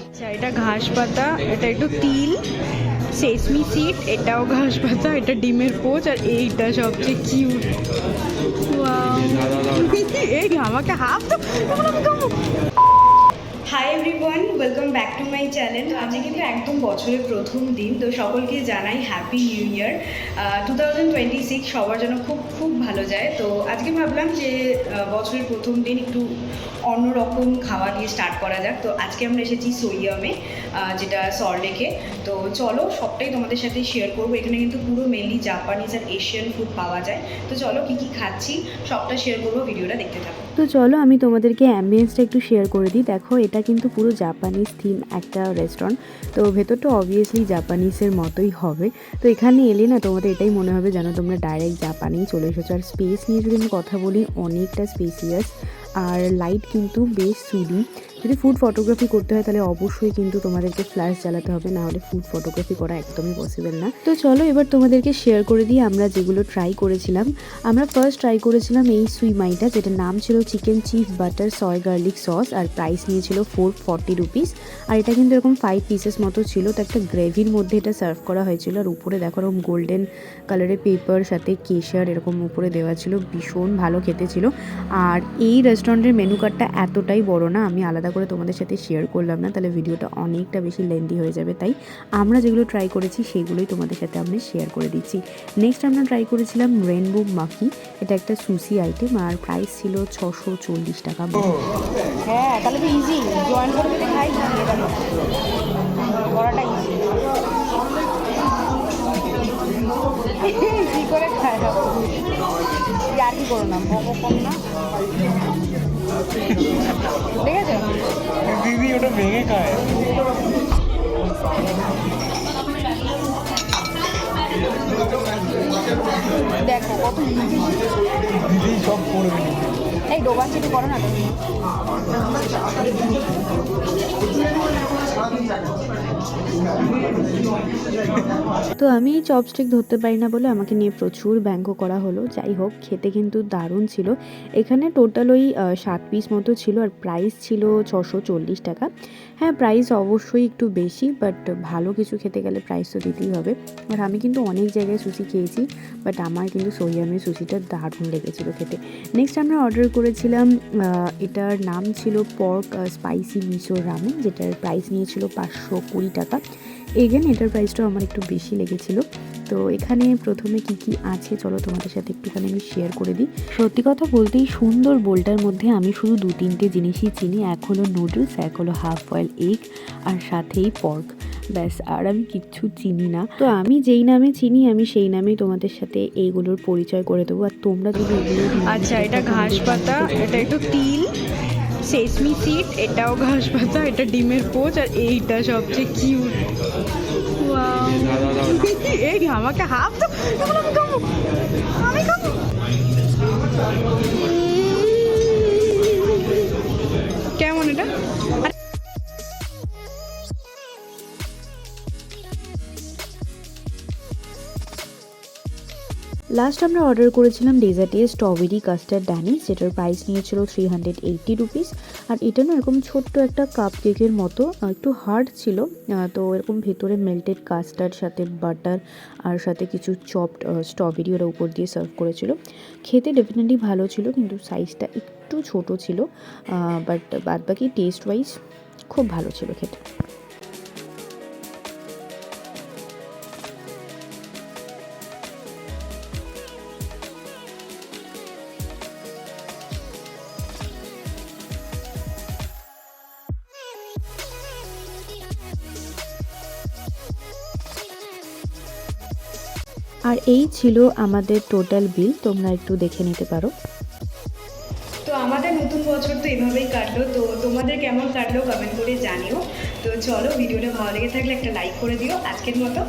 আচ্ছা, এটা ঘাস পাতা, এটা একটু তিল, সেসমি সিড, এটাও ঘাস পাতা, এটা ডিমের পোচ, আর এইটা সবচেয়ে কিউট। এই আমাকে হাফ তো। Hi everyone, welcome back to my channel. আজকে কিন্তু একদম বছরের প্রথম দিন, তো সকলকে জানাই হ্যাপি নিউ ইয়ার 2026। সবার জন্য খুব খুব ভালো যায়। তো আজকে ভাবলাম যে বছরের প্রথম দিন একটু অন্যরকম খাওয়া দিয়ে স্টার্ট করা যাক। তো আজকে আমরা এসেছি সোইয়ামে, যেটা সল্টলেকে। তো চলো সবটাই তোমাদের সাথে শেয়ার করবো। এখানে কিন্তু পুরো মেনলি জাপানিজ আর এশিয়ান ফুড পাওয়া যায়। তো চলো কী কী খাচ্ছি সবটা শেয়ার করবো, ভিডিওটা দেখতে থাকো। তো চলো আমি তোমাদেরকে অ্যাম্বিয়েন্সটা একটু শেয়ার করে দিই। দেখো, এটা কিন্তু পুরো জাপানিজ থিম একটা রেস্টুরেন্ট। তো ভেতরটা অবভিয়াসলি জাপানিজের মতোই হবে। তো এখানে এলে না তোমাদের এটাই মনে হবে যেন তোমরা ডাইরেক্ট জাপানেই চলে এসেছো। আর স্পেস নিয়ে যদি আমি কথা বলি, অনেকটা স্পেসিয়াস, আর লাইট কিন্তু বেশ সুদি। যদি ফুড ফটোগ্রাফি করতে হয় তাহলে অবশ্যই কিন্তু তোমাদেরকে ফ্ল্যাশ জ্বালাতে হবে, না হলে ফুড ফটোগ্রাফি করা একদমই পসিবল না। তো চলো এবার তোমাদেরকে শেয়ার করে দিই আমরা যেগুলো ট্রাই করেছিলাম। আমরা ফার্স্ট ট্রাই করেছিলাম এই সুইমাইটা, যেটার নাম ছিল চিকেন চিফ বাটার সয় গার্লিক সস, আর প্রাইস নিয়েছিল 440 রুপিস। আর এটা কিন্তু এরকম 5 পিসেস মতো ছিল। তো একটা গ্রেভির মধ্যে এটা সার্ভ করা হয়েছিল, আর উপরে দেখো এরকম গোল্ডেন কালারের পেপার সাথে কেশর এরকম উপরে দেওয়া ছিল। ভীষণ ভালো খেতে ছিল। আর এই রেস্টুরেন্টের মেনু কার্ডটা এতটাই বড় না, আমি আলাদা করে তোমাদের সাথে শেয়ার করলাম না, তাহলে ভিডিওটা অনেকটা বেশি লেন্দি হয়ে যাবে। তাই আমরা যেগুলো ট্রাই করেছি সেগুলোই তোমাদের সাথে আমি শেয়ার করে দিচ্ছি। নেক্সট আমরা ট্রাই করেছিলাম রেনবো মাকি। এটা একটা সুশি আইটেম, আর প্রাইস ছিল 640 টাকা। হ্যাঁ, তাহলে তো ইজি, জয়েন করে যদি খাই করাটা ইজি। কী করে খায় আর কি করো না, বকো কম না, ঠিক আছে দিদি ওটা ভেঙে খায়। দেখো কত ইজি। দিদি সব করবে। এই ডোবা চিটি করো না তুমি। তো আমি চপস্টিক ধরতে পারি না বলে আমাকে নিয়ে প্রচুর ব্যঙ্গ করা হলো। যাই হোক, খেতে কিন্তু দারুণ ছিল। এখানে টোটাল ওই 7 পিস মতো ছিল, আর প্রাইস ছিল 640 টাকা। হ্যাঁ, প্রাইস অবশ্যই একটু বেশি, বাট ভালো কিছু খেতে গেলে প্রাইস তো দিতেই হবে। আর আমি কিন্তু অনেক জায়গায় সুশি খেয়েছি, বাট আমার কিন্তু সোয়ামের সুশিটা দারুণ লেগেছিলো খেতে। নেক্সট আমরা অর্ডার করেছিলাম, এটার নাম ছিল পর্ক স্পাইসি মিসো রামেন, যেটার প্রাইস নিয়েছিল 520 টাকা। এগেন এটার প্রাইসটাও আমার একটু বেশি লেগেছিল। তো এখানে প্রথমে কি কি আছে চলো তোমাদের সাথে একটুখানি আমি শেয়ার করে দিই। সত্যি কথা বলতেই সুন্দর বোলটার মধ্যে আমি শুধু 2-3টে জিনিসই চিনি। এক হলো নুডলস, এক হলো হাফ বয়েল এগ, আর সাথেই পর্ক। ব্যাস, আর আমি কিচ্ছু চিনি না। তো আমি যেই নামে চিনি আমি সেই নামেই তোমাদের সাথে এইগুলোর পরিচয় করে দেবো। আর তোমরা যদি এগুলো আচ্ছা, এটা ঘাস পাতা, এটা একটু তিল, সেসমি সিড, এটাও ঘাস পাতা, এটা ডিমের পোচ, আর এইটা সবচেয়ে কিউট। এই আমাকে হাফ তো, আমি খাবো। কেমন এটা? লাস্ট আমরা অর্ডার করেছিলাম ডেজার্টে স্ট্রবেরি কাস্টার্ড ড্যানিশ, যেটার প্রাইস নিয়েছিল 380 রুপিস। আর এটা না এরকম ছোট্ট একটা কাপ কেকের মতো, একটু হার্ড ছিল। তো এরকম ভেতরে মেল্টেড কাস্টার্ড, সাথে বাটার, আর সাথে কিছু চপড স্ট্রবেরি ওরা উপর দিয়ে সার্ভ করেছিল। খেতে ডেফিনেটলি ভালো ছিল, কিন্তু সাইজটা একটু ছোট ছিল। বাট বাদবাকি টেস্ট ওয়াইজ খুব ভালো ছিল খেতে। আর এই ছিল আমাদের টোটাল বিল, তোমরা একটু দেখে নিতে পারো। তো আমাদের নতুন বছর তো এভাবেই কাটলো। তো তোমাদের কেমন কাটলো কমেন্ট করে জানিও। তো চলো, ভিডিওটা ভালো লেগে থাকলে একটা লাইক করে দিও। আজকের মতো